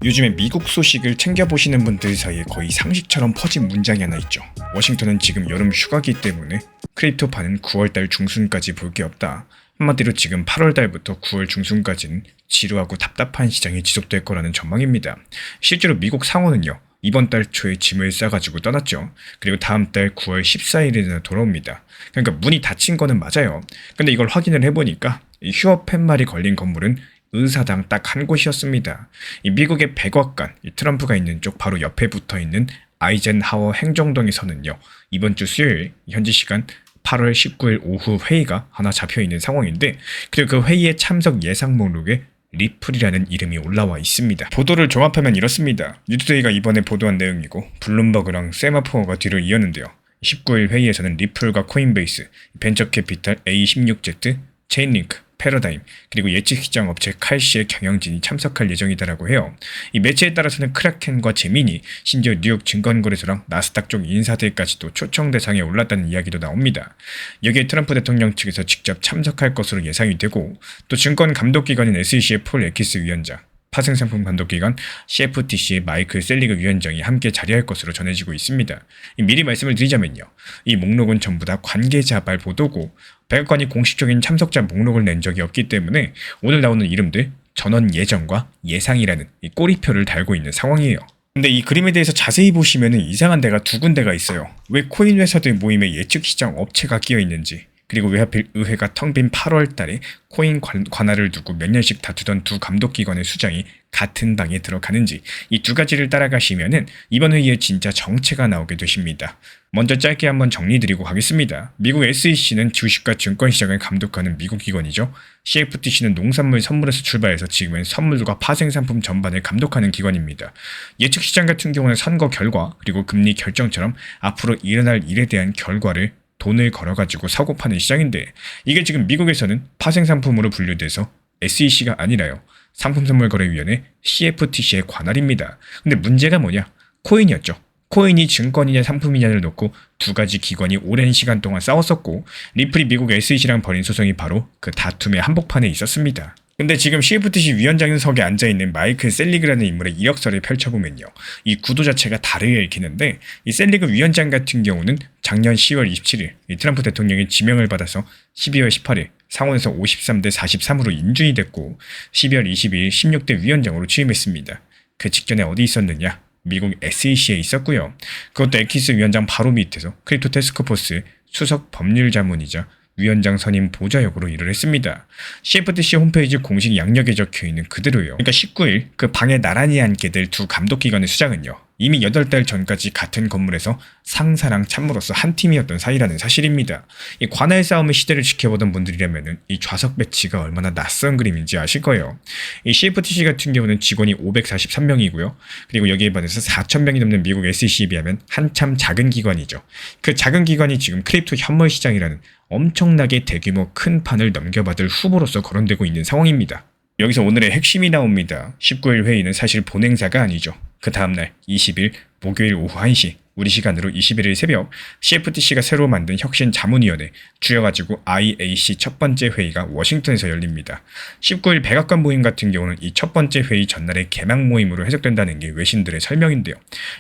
요즘에 미국 소식을 챙겨보시는 분들 사이에 거의 상식처럼 퍼진 문장이 하나 있죠. 워싱턴은 지금 여름 휴가기 때문에 크립토파는 9월달 중순까지 볼 게 없다. 한마디로 지금 8월달부터 9월 중순까지는 지루하고 답답한 시장이 지속될 거라는 전망입니다. 실제로 미국 상원은요, 이번 달 초에 짐을 싸가지고 떠났죠. 그리고 다음 달 9월 14일에나 돌아옵니다. 그러니까 문이 닫힌 거는 맞아요. 근데 이걸 확인을 해보니까 이 휴업 팻말이 걸린 건물은 의사당 딱 한 곳이었습니다. 이 미국의 백악관, 이 트럼프가 있는 쪽 바로 옆에 붙어 있는 아이젠하워 행정동에서는요, 이번 주 수요일 현지 시간 8월 19일 오후 회의가 하나 잡혀 있는 상황인데, 그리고 그 회의의 참석 예상 목록에 리플이라는 이름이 올라와 있습니다. 보도를 종합하면 이렇습니다. 뉴스데이가 이번에 보도한 내용이고 블룸버그랑 세마포어가 뒤를 이었는데요. 19일 회의에서는 리플과 코인베이스, 벤처캐피탈 A16Z, 체인링크, 패러다임, 그리고 예측시장 업체 칼시의 경영진이 참석할 예정이다라고 해요. 이 매체에 따라서는 크라켄과 제미니, 심지어 뉴욕 증권거래소랑 나스닥 쪽 인사들까지도 초청 대상에 올랐다는 이야기도 나옵니다. 여기에 트럼프 대통령 측에서 직접 참석할 것으로 예상이 되고, 또 증권 감독기관인 SEC의 폴 에키스 위원장, 파생상품 감독기관 CFTC의 마이클 셀리그 위원장이 함께 자리할 것으로 전해지고 있습니다. 미리 말씀을 드리자면요, 이 목록은 전부 다 관계자발 보도고 백악관이 공식적인 참석자 목록을 낸 적이 없기 때문에 오늘 나오는 이름들 전원 예정과 예상이라는 이 꼬리표를 달고 있는 상황이에요. 근데 이 그림에 대해서 자세히 보시면 이상한 데가 두 군데가 있어요. 왜 코인 회사들 모임에 예측시장 업체가 끼어 있는지, 그리고 왜 하필 의회가 텅 빈 8월 달에 코인 관할을 두고 몇 년씩 다투던 두 감독기관의 수장이 같은 방에 들어가는지, 이 두 가지를 따라가시면은 이번 회의에 진짜 정체가 나오게 되십니다. 먼저 짧게 한번 정리드리고 가겠습니다. 미국 SEC는 주식과 증권시장을 감독하는 미국 기관이죠. CFTC는 농산물 선물에서 출발해서 지금은 선물과 파생상품 전반을 감독하는 기관입니다. 예측시장 같은 경우는 선거 결과 그리고 금리 결정처럼 앞으로 일어날 일에 대한 결과를 돈을 걸어가지고 사고 파는 시장인데, 이게 지금 미국에서는 파생상품으로 분류돼서 SEC가 아니라요, 상품선물거래위원회 CFTC의 관할입니다. 근데 문제가 뭐냐? 코인이었죠. 코인이 증권이냐 상품이냐를 놓고 두 가지 기관이 오랜 시간 동안 싸웠었고, 리플이 미국 SEC랑 벌인 소송이 바로 그 다툼의 한복판에 있었습니다. 근데 지금 CFTC 위원장석에 앉아있는 마이클 셀리그라는 인물의 이력서를 펼쳐보면요, 이 구도 자체가 다르게 읽히는데, 이 셀리그 위원장 같은 경우는 작년 10월 27일 이 트럼프 대통령의 지명을 받아서 12월 18일 상원에서 53대 43으로 인준이 됐고, 12월 22일 16대 위원장으로 취임했습니다. 그 직전에 어디 있었느냐? 미국 SEC에 있었고요. 그것도 에키스 위원장 바로 밑에서 크립토 태스크포스의 수석 법률 자문이자 위원장 선임 보좌역으로 일을 했습니다. CFTC 홈페이지 공식 양력에 적혀있는 그대로요. 그러니까 19일 그 방에 나란히 앉게 될 두 감독기관의 수장은요, 이미 8달 전까지 같은 건물에서 상사랑 참모로서 한 팀이었던 사이라는 사실입니다. 이 관할 싸움의 시대를 지켜보던 분들이라면 이 좌석 배치가 얼마나 낯선 그림인지 아실 거예요. 이 CFTC 같은 경우는 직원이 543명이고요. 그리고 여기에 반해서 4,000명이 넘는 미국 SEC에 비하면 한참 작은 기관이죠. 그 작은 기관이 지금 크립토 현물 시장이라는 엄청나게 대규모 큰 판을 넘겨받을 후보로서 거론되고 있는 상황입니다. 여기서 오늘의 핵심이 나옵니다. 19일 회의는 사실 본행사가 아니죠. 그 다음날 20일 목요일 오후 1시, 우리 시간으로 21일 새벽 CFTC가 새로 만든 혁신 자문위원회 줄여가지고 IAC 첫 번째 회의가 워싱턴에서 열립니다. 19일 백악관 모임 같은 경우는 이 첫 번째 회의 전날의 개막 모임으로 해석된다는 게 외신들의 설명인데요.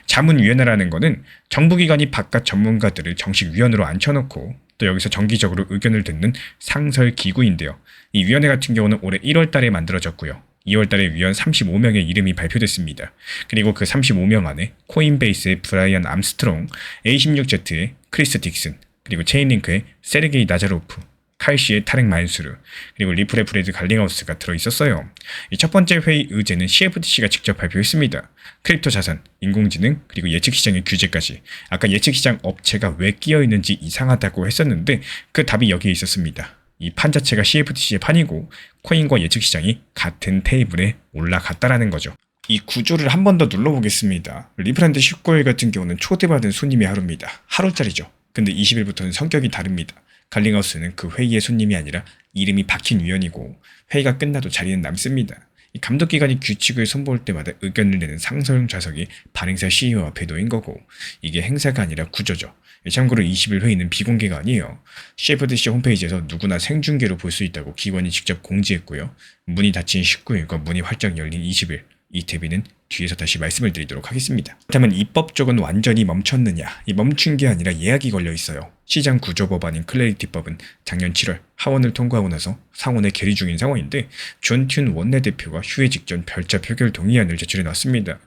자문위원회라는 거는 정부기관이 바깥 전문가들을 정식 위원으로 앉혀놓고 또 여기서 정기적으로 의견을 듣는 상설 기구인데요. 이 위원회 같은 경우는 올해 1월 달에 만들어졌고요. 2월 달에 위원 35명의 이름이 발표됐습니다. 그리고 그 35명 안에 코인베이스의 브라이언 암스트롱, A16Z의 크리스 딕슨, 그리고 체인링크의 세르게이 나자로프, 칼시의 타렉 만수르, 그리고 리플의 브래드 갈링하우스가 들어있었어요. 이 첫 번째 회의 의제는 CFTC가 직접 발표했습니다. 크립토 자산, 인공지능, 그리고 예측시장의 규제까지. 아까 예측시장 업체가 왜 끼어있는지 이상하다고 했었는데 그 답이 여기에 있었습니다. 이 판 자체가 CFTC의 판이고 코인과 예측시장이 같은 테이블에 올라갔다라는 거죠. 이 구조를 한 번 더 눌러보겠습니다. 리플한테 19일 같은 경우는 초대받은 손님의 하루입니다. 하루짜리죠. 근데 20일부터는 성격이 다릅니다. 갈링하우스는 그 회의의 손님이 아니라 이름이 박힌 위원이고 회의가 끝나도 자리는 남습니다. 이 감독기관이 규칙을 선보일 때마다 의견을 내는 상설 좌석이 반행사 CEO 앞에 놓인 거고, 이게 행사가 아니라 구조죠. 참고로 20일 회의는 비공개가 아니에요. CFTC 홈페이지에서 누구나 생중계로 볼 수 있다고 기관이 직접 공지했고요. 문이 닫힌 19일과 문이 활짝 열린 20일, 이태비는 뒤에서 다시 말씀을 드리도록 하겠습니다. 그렇다면 입법 쪽은 완전히 멈췄느냐? 이 멈춘 게 아니라 예약이 걸려 있어요. 시장 구조 법안인 클래리티법은 작년 7월 하원을 통과하고 나서 상원에 계류 중인 상황인데 존 튠 원내대표가 휴회 직전 별자 표결 동의안을 제출해 놨습니다.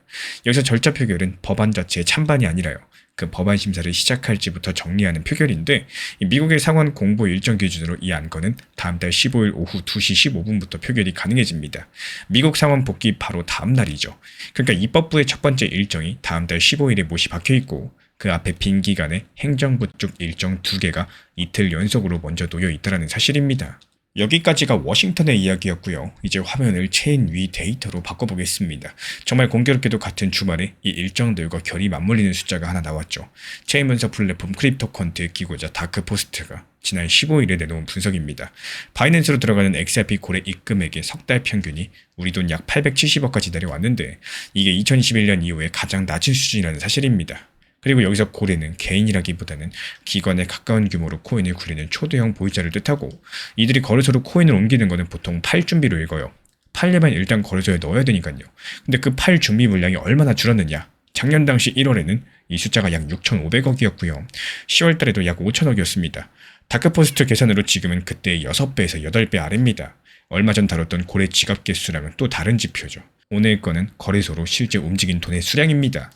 여기서 절자 표결은 법안 자체의 찬반이 아니라요. 그 법안 심사를 시작할지부터 정리하는 표결인데 미국의 상원 공보 일정 기준으로 이 안건은 다음 달 15일 오후 2시 15분부터 표결이 가능해집니다. 미국 상원 복귀 바로 다음 날이죠. 그러니까 입법부의 첫 번째 일정이 다음 달 15일에 못이 박혀 있고 그 앞에 빈 기간에 행정부 쪽 일정 2개가 이틀 연속으로 먼저 놓여 있다는 사실입니다. 여기까지가 워싱턴의 이야기였고요. 이제 화면을 체인 위 데이터로 바꿔보겠습니다. 정말 공교롭게도 같은 주말에 이 일정들과 결이 맞물리는 숫자가 하나 나왔죠. 체인 분석 플랫폼 크립토컨트의 기고자 다크포스트가 지난 15일에 내놓은 분석입니다. 바이낸스로 들어가는 XRP 거래 입금액의 석 달 평균이 우리 돈 약 870억까지 내려왔는데 이게 2021년 이후에 가장 낮은 수준이라는 사실입니다. 그리고 여기서 고래는 개인이라기보다는 기관에 가까운 규모로 코인을 굴리는 초대형 보유자를 뜻하고 이들이 거래소로 코인을 옮기는 것은 보통 팔 준비로 읽어요. 팔려면 일단 거래소에 넣어야 되니까요. 근데 그 팔 준비 물량이 얼마나 줄었느냐? 작년 당시 1월에는 이 숫자가 약 6,500억이었고요. 10월 달에도 약 5천억이었습니다. 다크포스트 계산으로 지금은 그때의 6배에서 8배 아래입니다. 얼마 전 다뤘던 고래 지갑 개수랑은 또 다른 지표죠. 오늘 거는 거래소로 실제 움직인 돈의 수량입니다.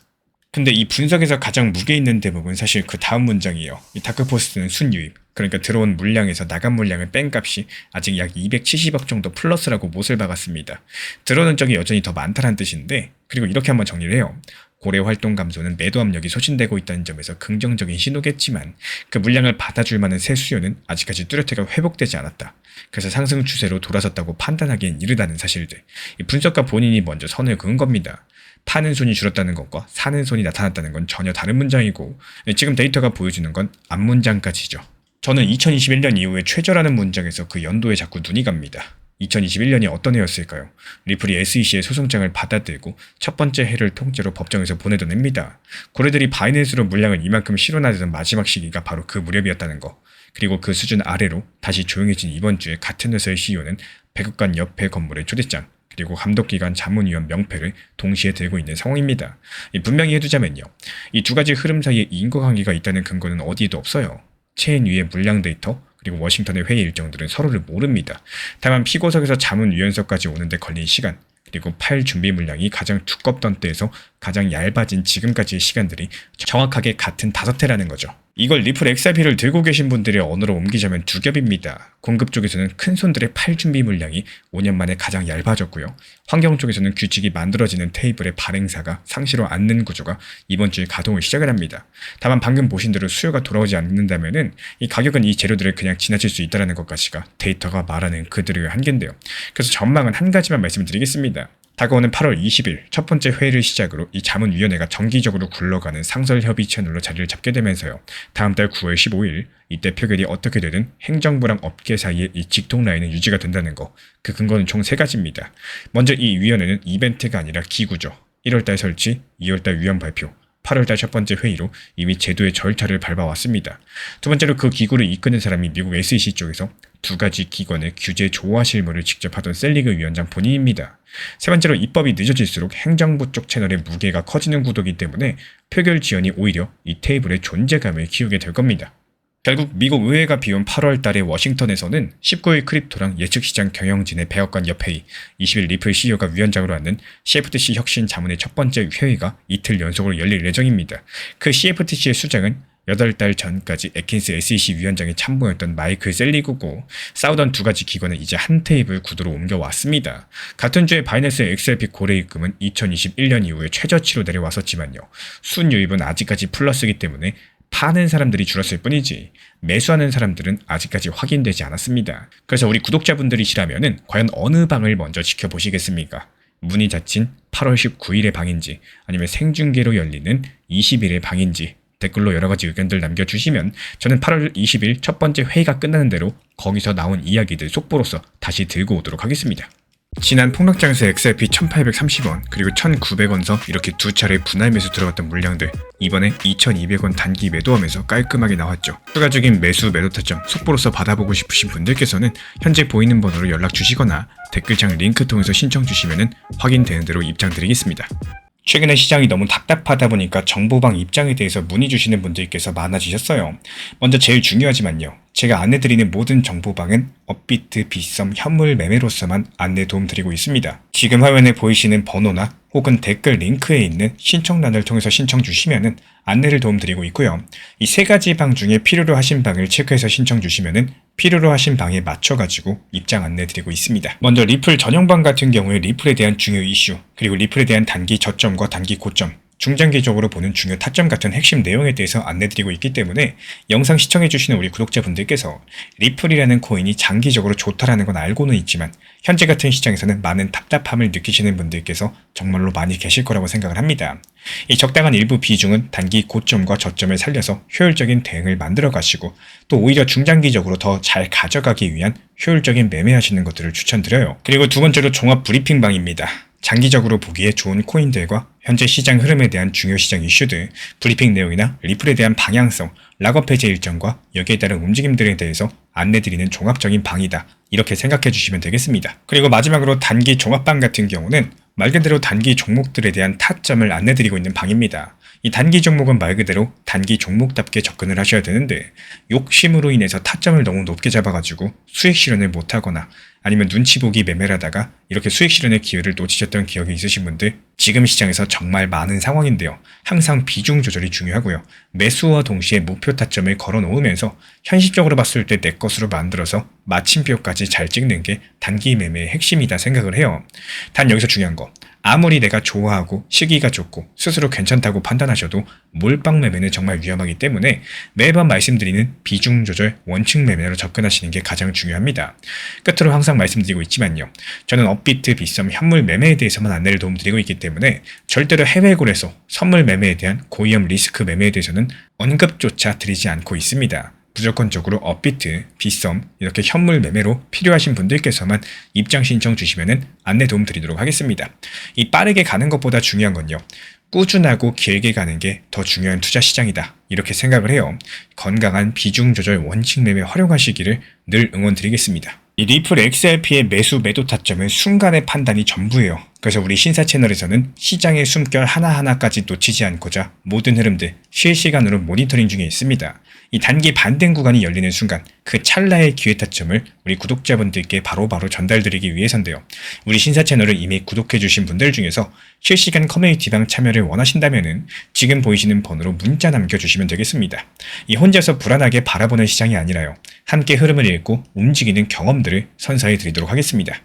근데 이 분석에서 가장 무게 있는 대목은 사실 그 다음 문장이에요. 이 다크포스트는 순유입, 그러니까 들어온 물량에서 나간 물량을 뺀 값이 아직 약 270억 정도 플러스라고 못을 박았습니다. 들어오는 쪽이 여전히 더 많다는 뜻인데, 그리고 이렇게 한번 정리를 해요. 고래 활동 감소는 매도 압력이 소진되고 있다는 점에서 긍정적인 신호겠지만 그 물량을 받아줄 만한 새 수요는 아직까지 뚜렷하게 회복되지 않았다. 그래서 상승 추세로 돌아섰다고 판단하기엔 이르다는 사실들. 이 분석가 본인이 먼저 선을 그은 겁니다. 파는 손이 줄었다는 것과 사는 손이 나타났다는 건 전혀 다른 문장이고 지금 데이터가 보여주는 건 앞문장까지죠. 저는 2021년 이후에 최저라는 문장에서 그 연도에 자꾸 눈이 갑니다. 2021년이 어떤 해였을까요? 리플이 SEC의 소송장을 받아들고 첫 번째 해를 통째로 법정에서 보내던 해입니다. 고래들이 바이낸스로 물량을 이만큼 실어나르던 마지막 시기가 바로 그 무렵이었다는 거. 그리고 그 수준 아래로 다시 조용해진 이번 주에 같은 회사의 CEO는 백악관 옆에 건물의 초대장 그리고 감독기관 자문위원 명패를 동시에 들고 있는 상황입니다. 분명히 해두자면요. 이 두 가지 흐름 사이에 인과관계가 있다는 근거는 어디에도 없어요. 체인 위의 물량 데이터 그리고 워싱턴의 회의 일정들은 서로를 모릅니다. 다만 피고석에서 자문위원석까지 오는데 걸린 시간 그리고 팔 준비 물량이 가장 두껍던 때에서 가장 얇아진 지금까지의 시간들이 정확하게 같은 5회라는 거죠. 이걸 리플 XRP를 들고 계신 분들의 언어로 옮기자면 두 겹입니다. 공급 쪽에서는 큰 손들의 팔 준비 물량이 5년 만에 가장 얇아졌고요. 환경 쪽에서는 규칙이 만들어지는 테이블의 발행사가 상시로 앉는 구조가 이번 주에 가동을 시작을 합니다. 다만 방금 보신 대로 수요가 돌아오지 않는다면은 이 가격은 이 재료들을 그냥 지나칠 수 있다는 것까지가 데이터가 말하는 그들의 한계인데요. 그래서 전망은 한 가지만 말씀드리겠습니다. 다가오는 8월 20일 첫 번째 회의를 시작으로 이 자문위원회가 정기적으로 굴러가는 상설협의 채널로 자리를 잡게 되면서요. 다음 달 9월 15일 이때 표결이 어떻게 되든 행정부랑 업계 사이에 이 직통 라인은 유지가 된다는 거. 그 근거는 총 3가지입니다. 먼저 이 위원회는 이벤트가 아니라 기구죠. 1월달 설치, 2월달 위원 발표, 8월달 첫 번째 회의로 이미 제도의 절차를 밟아왔습니다. 두 번째로 그 기구를 이끄는 사람이 미국 SEC 쪽에서 두 가지 기관의 규제 조화 실무를 직접 하던 셀리그 위원장 본인입니다. 세 번째로 입법이 늦어질수록 행정부 쪽 채널의 무게가 커지는 구도이기 때문에 표결 지연이 오히려 이 테이블의 존재감을 키우게 될 겁니다. 결국 미국 의회가 비운 8월 달에 워싱턴에서는 19일 크립토랑 예측시장 경영진의 백악관 옆회의, 20일 리플 CEO가 위원장으로 앉는 CFTC 혁신 자문의 첫 번째 회의가 이틀 연속으로 열릴 예정입니다. 그 CFTC의 수장은 8달 전까지 애킨스 SEC 위원장에 참모였던 마이클 셀리그고 싸우던 두 가지 기관은 이제 한 테이블 구도로 옮겨왔습니다. 같은 주에 바이낸스의 XRP 거래 입금은 2021년 이후에 최저치로 내려왔었지만요. 순유입은 아직까지 플러스이기 때문에 파는 사람들이 줄었을 뿐이지 매수하는 사람들은 아직까지 확인되지 않았습니다. 그래서 우리 구독자분들이시라면은 과연 어느 방을 먼저 지켜보시겠습니까? 문이 닫힌 8월 19일의 방인지 아니면 생중계로 열리는 20일의 방인지 댓글로 여러가지 의견들 남겨주시면 저는 8월 20일 첫 번째 회의가 끝나는 대로 거기서 나온 이야기들 속보로서 다시 들고 오도록 하겠습니다. 지난 폭락장에서 XRP 1830원 그리고 1900원서 이렇게 두 차례 분할 매수 들어갔던 물량들 이번에 2200원 단기 매도하면서 깔끔하게 나왔죠. 추가적인 매수 매도 타점 속보로서 받아보고 싶으신 분들께서는 현재 보이는 번호로 연락 주시거나 댓글창 링크 통해서 신청 주시면 확인되는 대로 입장 드리겠습니다. 최근에 시장이 너무 답답하다 보니까 정보방 입장에 대해서 문의 주시는 분들께서 많아지셨어요. 먼저 제일 중요하지만요. 제가 안내드리는 모든 정보방은 업비트, 빗썸, 현물 매매로서만 안내 도움 드리고 있습니다. 지금 화면에 보이시는 번호나 혹은 댓글 링크에 있는 신청란을 통해서 신청 주시면은 안내를 도움 드리고 있고요. 이 세 가지 방 중에 필요로 하신 방을 체크해서 신청 주시면은 필요로 하신 방에 맞춰가지고 입장 안내 드리고 있습니다. 먼저 리플 전용방 같은 경우에 리플에 대한 중요 이슈, 그리고 리플에 대한 단기 저점과 단기 고점, 중장기적으로 보는 중요 타점 같은 핵심 내용에 대해서 안내드리고 있기 때문에 영상 시청해주시는 우리 구독자분들께서 리플이라는 코인이 장기적으로 좋다라는 건 알고는 있지만 현재 같은 시장에서는 많은 답답함을 느끼시는 분들께서 정말로 많이 계실 거라고 생각을 합니다. 이 적당한 일부 비중은 단기 고점과 저점을 살려서 효율적인 대응을 만들어 가시고 또 오히려 중장기적으로 더 잘 가져가기 위한 효율적인 매매하시는 것들을 추천드려요. 그리고 두 번째로 종합 브리핑방입니다. 장기적으로 보기에 좋은 코인들과 현재 시장 흐름에 대한 중요 시장 이슈들, 브리핑 내용이나 리플에 대한 방향성, 락업 해제 일정과 여기에 따른 움직임들에 대해서 안내드리는 종합적인 방이다. 이렇게 생각해 주시면 되겠습니다. 그리고 마지막으로 단기 종합방 같은 경우는 말 그대로 단기 종목들에 대한 타점을 안내드리고 있는 방입니다. 이 단기 종목은 말 그대로 단기 종목답게 접근을 하셔야 되는데 욕심으로 인해서 타점을 너무 높게 잡아가지고 수익 실현을 못하거나 아니면 눈치 보기 매매를 하다가 이렇게 수익 실현의 기회를 놓치셨던 기억이 있으신 분들 지금 시장에서 정말 많은 상황인데요. 항상 비중 조절이 중요하고요. 매수와 동시에 목표 타점을 걸어 놓으면서 현실적으로 봤을 때 내 것으로 만들어서 마침표까지 잘 찍는 게 단기 매매의 핵심이다 생각을 해요. 단 여기서 중요한 거. 아무리 내가 좋아하고 시기가 좋고 스스로 괜찮다고 판단하셔도 몰빵 매매는 정말 위험하기 때문에 매번 말씀드리는 비중 조절 원칙 매매로 접근하시는 게 가장 중요합니다. 끝으로 항상 말씀드리고 있지만요. 저는 업비트, 빗썸, 현물 매매에 대해서만 안내를 도움드리고 있기 때문에 절대로 해외골에서 선물 매매에 대한 고위험 리스크 매매에 대해서는 언급조차 드리지 않고 있습니다. 무조건적으로 업비트, 빗썸 이렇게 현물 매매로 필요하신 분들께서만 입장 신청 주시면 안내 도움 드리도록 하겠습니다. 이 빠르게 가는 것보다 중요한 건요. 꾸준하고 길게 가는 게 더 중요한 투자 시장이다. 이렇게 생각을 해요. 건강한 비중 조절 원칙 매매 활용하시기를 늘 응원드리겠습니다. 이 리플 XRP의 매수 매도 타점은 순간의 판단이 전부예요. 그래서 우리 신사 채널에서는 시장의 숨결 하나하나까지 놓치지 않고자 모든 흐름들 실시간으로 모니터링 중에 있습니다. 이 단기 반등 구간이 열리는 순간 그 찰나의 기회 타점을 우리 구독자분들께 바로바로 전달드리기 위해서인데요. 우리 신사 채널을 이미 구독해주신 분들 중에서 실시간 커뮤니티방 참여를 원하신다면 지금 보이시는 번호로 문자 남겨주시면 되겠습니다. 이 혼자서 불안하게 바라보는 시장이 아니라요. 함께 흐름을 읽고 움직이는 경험들을 선사해 드리도록 하겠습니다.